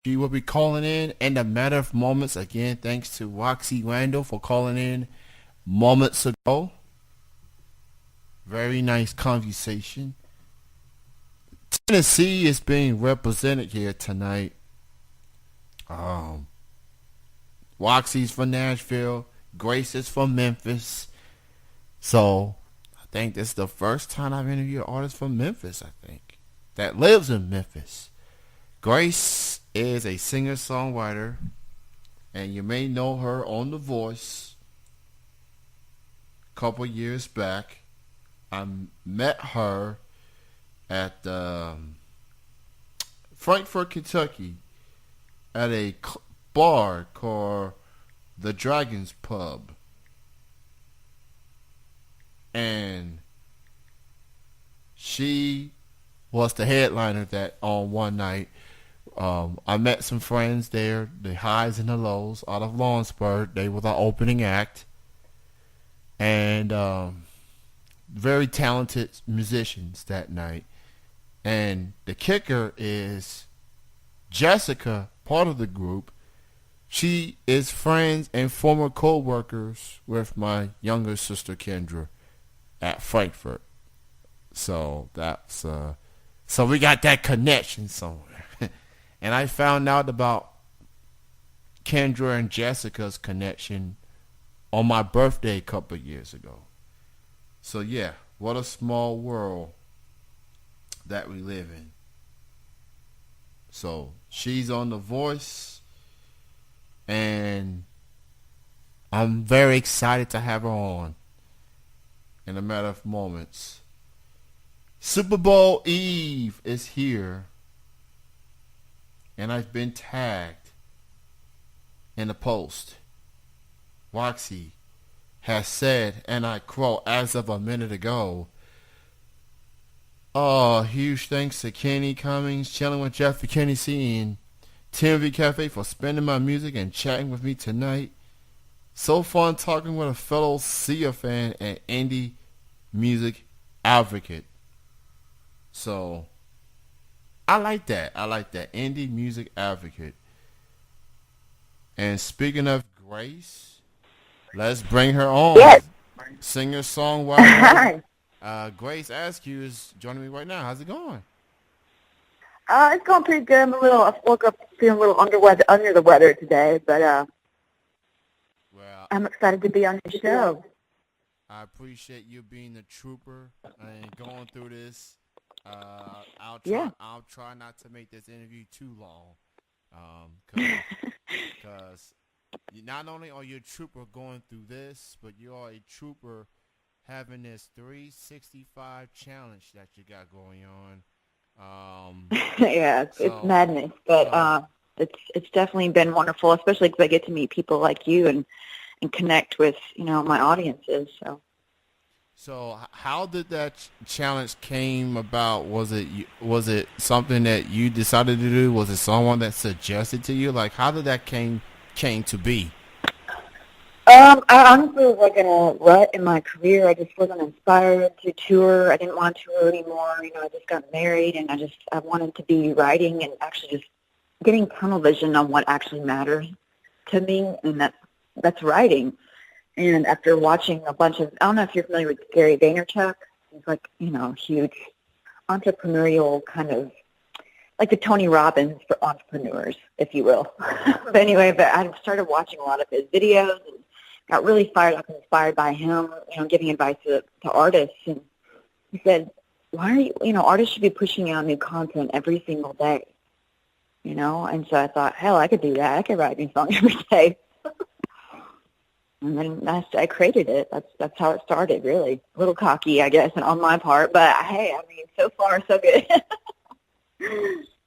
She will be calling in a matter of moments. Again, thanks to Roxy Randall for calling in moments ago. Very nice conversation. Tennessee is being represented here tonight. Um, Roxy's from Nashville. Grace is from Memphis. So I think this is the first time I've interviewed an artist from Memphis, I think, that lives in Memphis. Grace is a singer-songwriter, and you may know her on The Voice a couple years back. I met her at Frankfort, Kentucky, at a bar called the Dragon's Pub. And she was the headliner that on one night. I met some friends there, the highs and the lows, out of Lawrenceburg. They were the opening act. And very talented musicians that night. And the kicker is Jessica, part of the group. She is friends and former co-workers with my younger sister Kendra at Frankfurt. So that's so we got that connection somewhere. And I found out about Kendra and Jessica's connection on my birthday a couple of years ago. So yeah, what a small world that we live in. So she's on The Voice, and I'm very excited to have her on in a matter of moments. Super Bowl Eve is here, and I've been tagged in a post. Roxy has said, and I quote, as of a minute ago, "Oh, huge thanks to Kenny Cummings, chilling with Jeffrey Kennedy and TMV Cafe for spinning my music and chatting with me tonight. So fun talking with a fellow Sia fan and indie music advocate." So, I like that. I like that. Indie music advocate. And speaking of Grace, let's bring her on. Yes. Singer, songwriter, Hi. Grace Askew is joining me right now. How's it going? It's going pretty good. I woke up feeling a little under the weather today, but Well, I'm excited to be on the show. I appreciate you being a trooper and going through this. I'll try. Yeah. I'll try not to make this interview too long, because not only are you a trooper going through this, but you are a trooper having this 365 challenge that you got going on. Yeah, it's So, madness, but so, it's definitely been wonderful, especially because I get to meet people like you and connect with my audiences. So. how did that challenge came about? Was it something that you decided to do? Was it someone that suggested to you? Like, how did that came to be? I honestly was like in a rut in my career. I just wasn't inspired to tour. I didn't want to tour anymore. I just got married, and I wanted to be writing and actually just getting tunnel vision on what actually matters to me, and that's writing. And after watching a bunch of, I don't know if you're familiar with Gary Vaynerchuk. He's like, huge entrepreneurial kind of like the Tony Robbins for entrepreneurs, if you will. But anyway, I started watching a lot of his videos and got really fired up and inspired by him, giving advice to artists. And he said, why are artists should be pushing out new content every single day, And so I thought, hell, I could do that. I could write a new song every day. And then I created it. That's how it started, really. A little cocky, I guess, and on my part. But, hey, so far, so good.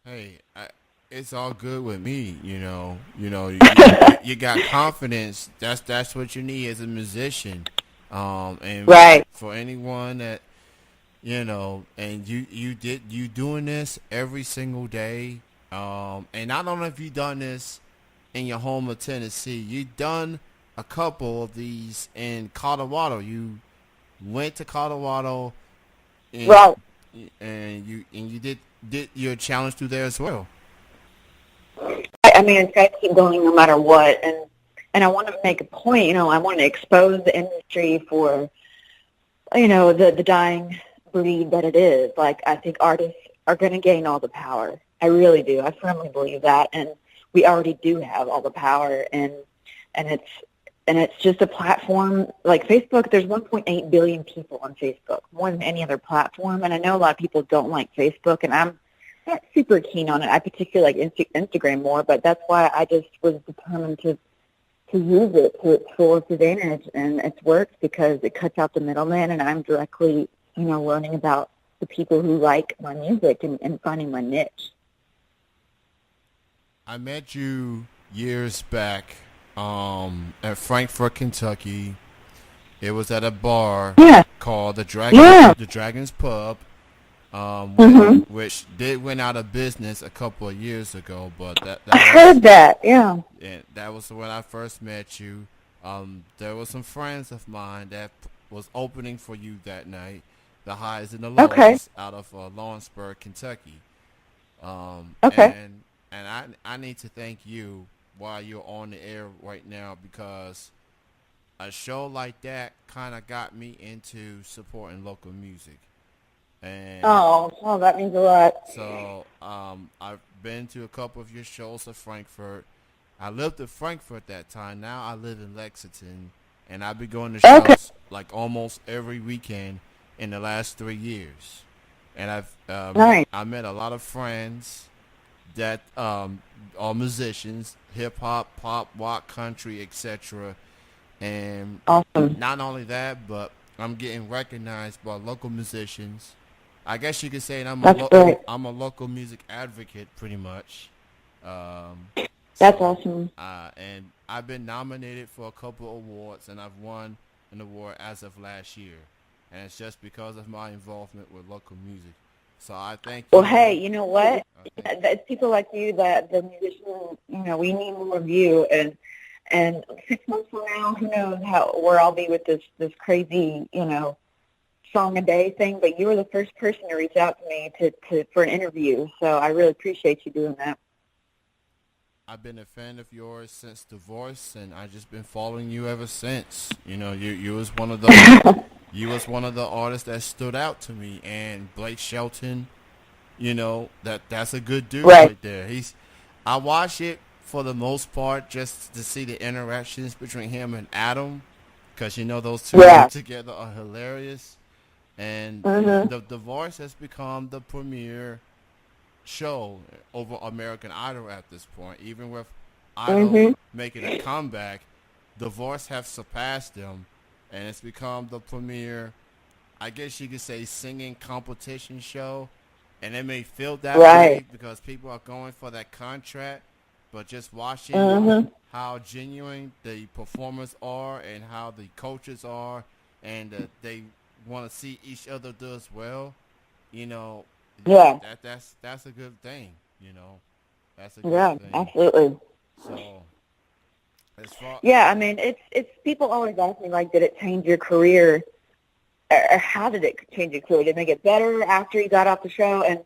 Hey, it's all good with me. You got confidence. That's what you need as a musician. And Right. for anyone that and you doing this every single day. And I don't know if you done this in your home of Tennessee. You done a couple of these in Colorado. You went to Colorado and Well, you did your challenge through there as well. I mean, it's got to keep going no matter what. And I want to make a point. I want to expose the industry for the dying breed that it is. Like, I think artists are going to gain all the power. I really do. I firmly believe that, and we already do have all the power, and it's just a platform like Facebook. There's 1.8 billion people on Facebook, more than any other platform. And I know a lot of people don't like Facebook, and I'm not super keen on it. I particularly like Instagram more, but that's why I just was determined to use it to its fullest advantage, and it's worked because it cuts out the middleman, and I'm directly, learning about the people who like my music and finding my niche. I met you years back at Frankfort, Kentucky. It was at a bar Yeah. called Yeah. the Dragon's Pub, Mm-hmm. which did went out of business a couple of years ago. But I heard that. Yeah. that was when I first met you. There were some friends of mine that was opening for you that night, the highs and the Okay. lows, out of Lawrenceburg, Kentucky. Okay. And I need to thank you while you're on the air right now, because a show like that kind of got me into supporting local music. And Oh, well, that means a lot. so I've been to a couple of your shows at Frankfurt. I lived in Frankfurt at that time. Now I live in Lexington, and I've been going to Okay. shows like almost every weekend in the last 3 years. And Nice. I met a lot of friends that are musicians, hip hop, pop, rock, country, etc. And Awesome. not only that, but I'm getting recognized by local musicians. I guess you could say That's great. I'm a local music advocate, pretty much. Um, That's so, awesome. and I've been nominated for a couple awards, and I've won an award as of last year, and it's just because of my involvement with local music. So I thank Well, you. hey, you know what? I thank It's people like you that the musicians, we need more of you. And 6 months from now, who knows where I'll be with this crazy, song a day thing. But you were the first person to reach out to me for an interview. So I really appreciate you doing that. I've been a fan of yours since Divorce, and I just been following you ever since. You was one of the you was one of the artists that stood out to me, and Blake Shelton. That's a good dude Right. right there. I watch it for the most part just to see the interactions between him and Adam, because those two Yeah. together are hilarious, and Mhm. the Divorce has become the premier show over American Idol at this point. Even with Idol Mhm. making a comeback, The Voice have surpassed them, and it's become the premier, I guess you could say, singing competition show. And it may feel that Right. way because people are going for that contract, but just watching Mhm. how genuine the performers are and how the coaches are, and they want to see each other do as well, you know, Yeah. that's a good thing. That's a good Yeah. thing. Absolutely. So as far Yeah. I mean, it's people always ask me, like, did it change your career? Or how did it change your career? Did it make it better after you got off the show? And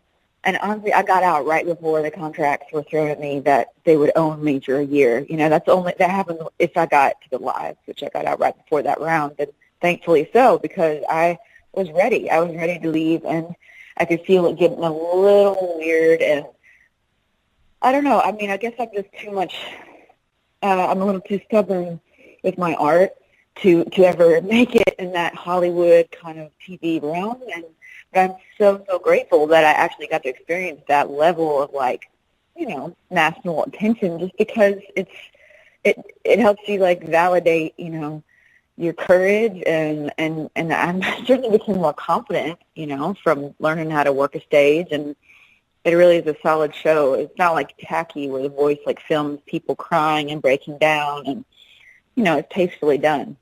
honestly, I got out right before the contracts were thrown at me that they would own me for a year. That happened if I got to the live, which I got out right before that round, and thankfully so, because I was ready. I was ready to leave, and I could feel it getting a little weird, and I don't know. I mean, I guess I'm just too much. I'm a little too stubborn with my art to ever make it in that Hollywood kind of TV realm. But I'm so grateful that I actually got to experience that level of, like, national attention, just because it helps you, like, validate, your courage, and I'm certainly became more confident, from learning how to work a stage. And it really is a solid show. It's not like tacky where the voice, like, films people crying and breaking down, and it's tastefully done.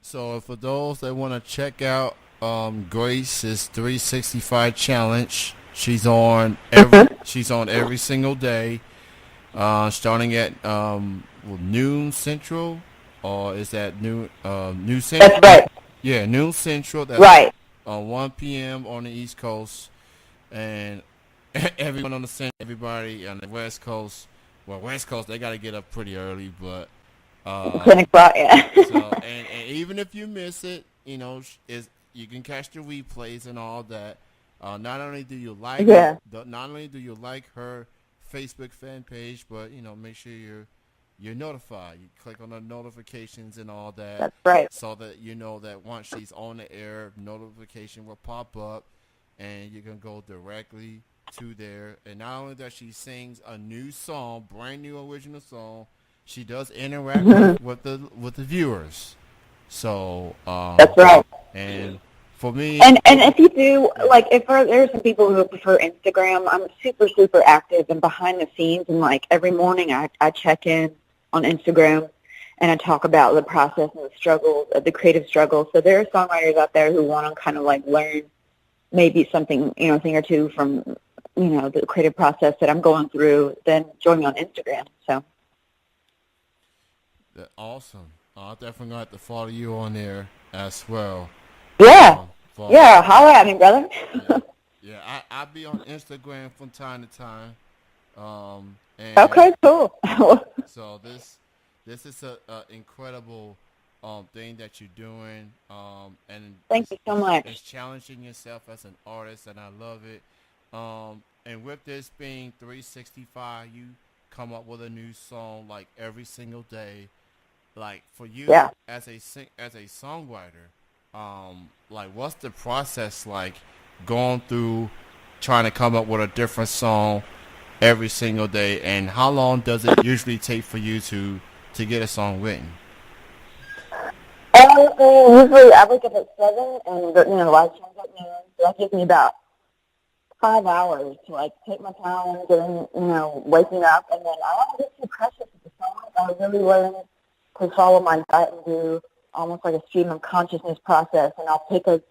So for those that want to check out Grace's 365 challenge, she's on every single day, starting at noon Central, or is that noon That's Central? right. Yeah, noon Central. That's Right. 1 p.m. on the East Coast, and everyone on the center, everybody on the West Coast. Well, West Coast they got to get up pretty early, but 10 o'clock, yeah. so and even if you miss it, is you can catch the replays and all that. Not only do you like Yeah, not only do you like her Facebook fan page, but make sure you're notified. You click on the notifications and all that, that's right. so that you know that once she's on the air, notification will pop up, and you can go directly to there. And not only that she sings a new song, brand new original song, she does interact with the viewers. So That's right. and for me, And if you do, yeah, like, if there are some people who prefer Instagram, I'm super, super active and behind the scenes. And, like, every morning I check in on Instagram and I talk about the process and the struggles, the creative struggles. So there are songwriters out there who want to kind of, like, learn maybe something, a thing or two from, the creative process that I'm going through, then join me on Instagram. So, awesome. I'll definitely have to follow you on there as well. yeah. For Yeah, holler at me, brother. yeah, yeah. I'll be on Instagram from time to time. And Okay, cool. so this is a incredible thing that you're doing. And Thank you so much. it's challenging yourself as an artist, and I love it. And with this being 365, you come up with a new song like every single day. Like for you Yeah. as a songwriter, like what's the process like going through trying to come up with a different song every single day, and how long does it usually take for you to get a song written? Usually I wake up at 7 and, the light turns at noon. So that gives me about 5 hours to, like, take my time getting, waking up. And then I don't get too precious with the song. I really learn to follow my gut and do almost like a stream of consciousness process. And I'll I'll even,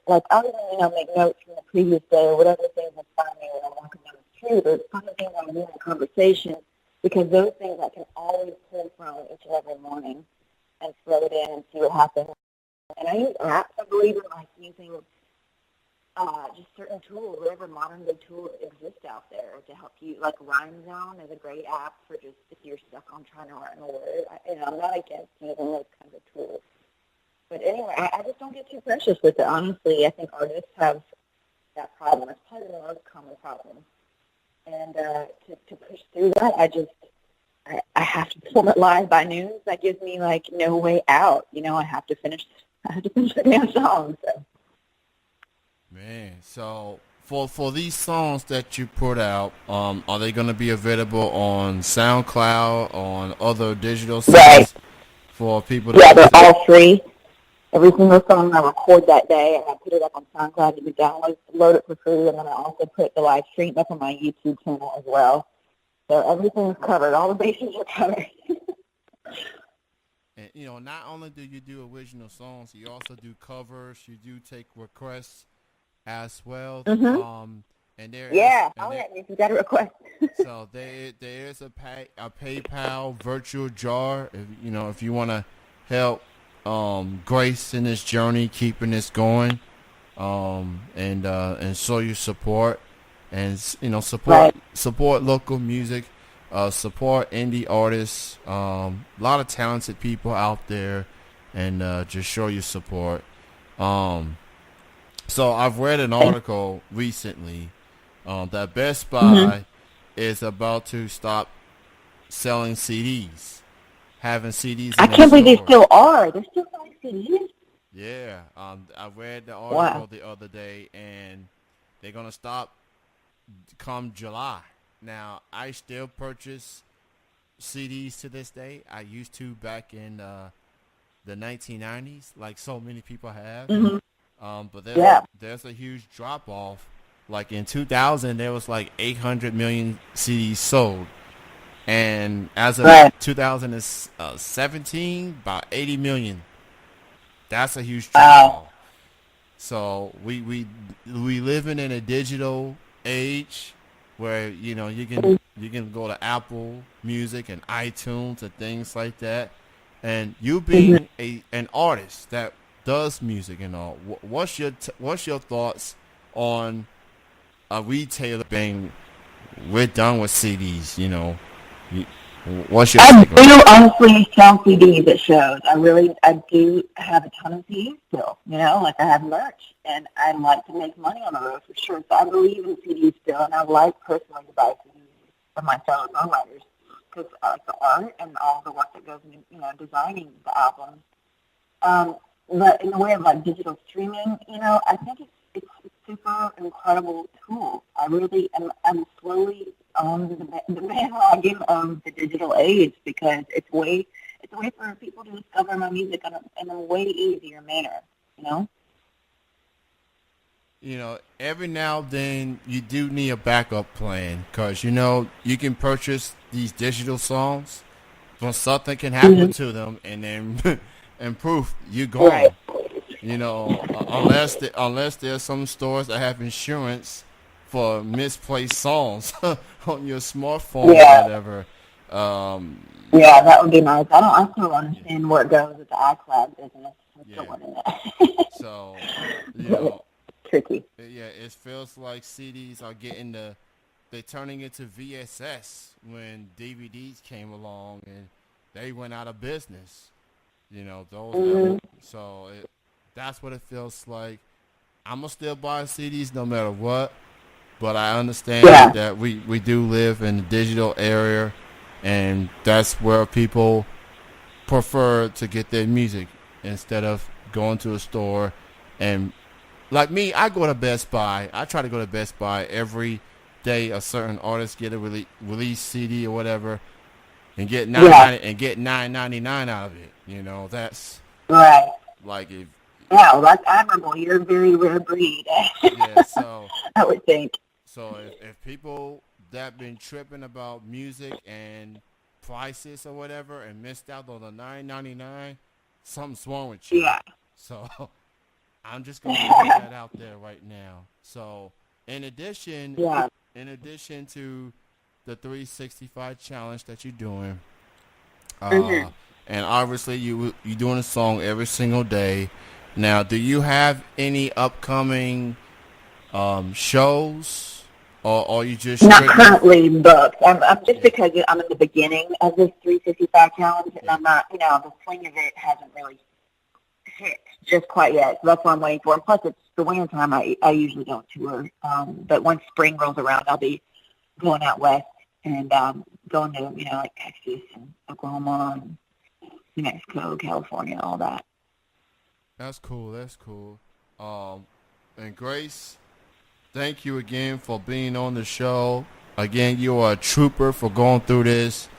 make notes from the previous day or whatever things inspire me when I'm walking down the street or some of the things I'm doing in conversation, because those things I can always pull from each and every morning and throw it in and see what happens. And I use apps. I believe in, like, using just certain tools, whatever modern day tools exist out there to help you. Like Rhyme Zone is a great app for just if you're stuck on trying to write a word. I'm not against using those kinds of tools. But anyway, I just don't get too precious with it, honestly. I think artists have that problem. It's probably the most common problem. And to push through that, I have to perform it live by noon. That gives me, like, no way out. I have to finish the damn song. So. Man, so for these songs that you put out, are they going to be available on SoundCloud, on other digital Right. sites for people to Yeah, they're listen? all free. Every single song I record that day, and I put it up on SoundCloud. You can load it for free, and then I also put the live stream up on my YouTube channel as well. So everything's covered. All the bases are covered. And not only do you do original songs, you also do covers. You do take requests as well. Mm-hmm. And there is Yeah, and I'll there, let me if you got a request. so there is a PayPal virtual jar if you want to help Grace in this journey, keeping this going, and show your support, and support Right. support local music, support indie artists, a lot of talented people out there, and just show your support. So I've read an article recently that Best Mm-hmm. Buy is about to stop selling CDs, having CDs I in their can't believe they stores. still are. They're still selling CDs? Yeah, I read the article Wow. the other day, and they're gonna stop come July. Now, I still purchase CDs to this day. I used to back in the 1990s, like so many people have. Mm-hmm. But Yeah. there's a huge drop off. Like in 2000, there was like 800 million CDs sold, and as of Right. 2017, about 80 million. That's a huge drop Wow. off. So we living in a digital age where you can go to Apple Music and iTunes and things like that. And you Mm-hmm. being an artist that does music and all, what's your thoughts on a retailer we're done with CDs. You- what's your I take on do that? honestly sell CDs at shows. I do have a ton of CDs still. Like I have merch, and I like to make money on the road for sure. So I believe in CDs still, and I like personally to buy CDs from my fellow songwriters because I like the art and all the work that goes into designing the albums. Um, but in the way of like digital streaming, I think it's a super incredible tool. I really am I'm slowly on the bandwagon of the digital age because it's a way for people to discover my music in a way easier manner. You know? Every now and then you do need a backup plan because you can purchase these digital songs, but something can happen Mm-hmm. to them, and then and proof you're Right. gone. Unless there's some stores that have insurance for misplaced songs on your smartphone or Yeah. whatever. Um, Yeah, that would be nice. I still yeah, understand where it goes with the iCloud business. I'm still yeah. learning that. So, you But know, it's tricky. yeah, it feels like CDs are they're turning into VSS when DVDs came along and they went out of business. Those never. Mm-hmm. So that's what it feels like. I'm gonna still buy CDs no matter what, but I understand Yeah. that we do live in the digital area, and that's where people prefer to get their music instead of going to a store. And like me, I go to Best Buy. I try to go to Best Buy every day. A certain artist get a release CD or whatever, and get Yeah. nine ninety nine out of it. That's Right. like if Yeah, well, that's admirable. You're a very rare breed, yeah. I would think. So if people that been tripping about music and prices or whatever and missed out on the 9.99, something's wrong with you. Yeah. So I'm just gonna put that out there right now. So in addition, Yeah. in addition to the 365 challenge that you're doing, Mm-hmm. uh, and obviously you doing a song every single day. Now, do you have any upcoming shows, or are you just Not strictly? currently booked. I'm just Yeah, because I'm in the beginning of this 365 challenge, and yeah. I'm not, the swing of it hasn't really hit just quite yet. So that's what I'm waiting for. And plus, it's the winter time. I usually don't tour. But once spring rolls around, I'll be going out west and going to, like Texas and Oklahoma and New Mexico, California, all that. That's cool. That's cool. And Grace, thank you again for being on the show. Again, you are a trooper for going through this.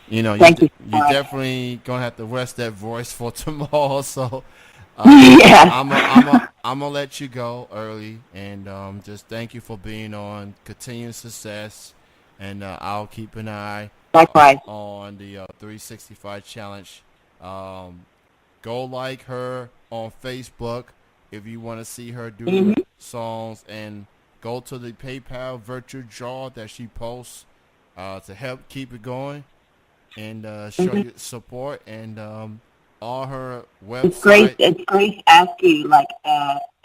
Thank you so You much. definitely gonna have to rest that voice for tomorrow. So, Yeah. I'm gonna let you go early, and just thank you for being on. Continued success, and I'll keep an eye Likewise. on the 365 challenge. Um, Go like her on Facebook if you want to see her do Hmm. songs, and go to the PayPal virtual draw that she posts to help keep it going, and show Hmm. you support, and all her It's Grace. website. It's Grace Askew, like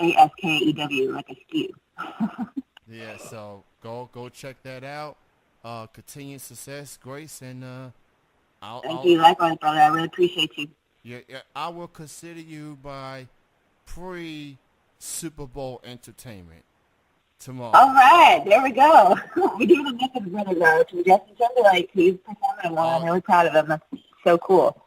Askew, like a skew. Yeah, so go check that out. Continued success, Grace, and Thank I'll you. Likewise, brother. I really appreciate you. yeah, I will consider you by pre Super Bowl entertainment All tomorrow. right, there we go. We do the Memphis Brothers, from Justin Timberlake. He's performing one. I'm Oh, really proud of him. That's so cool.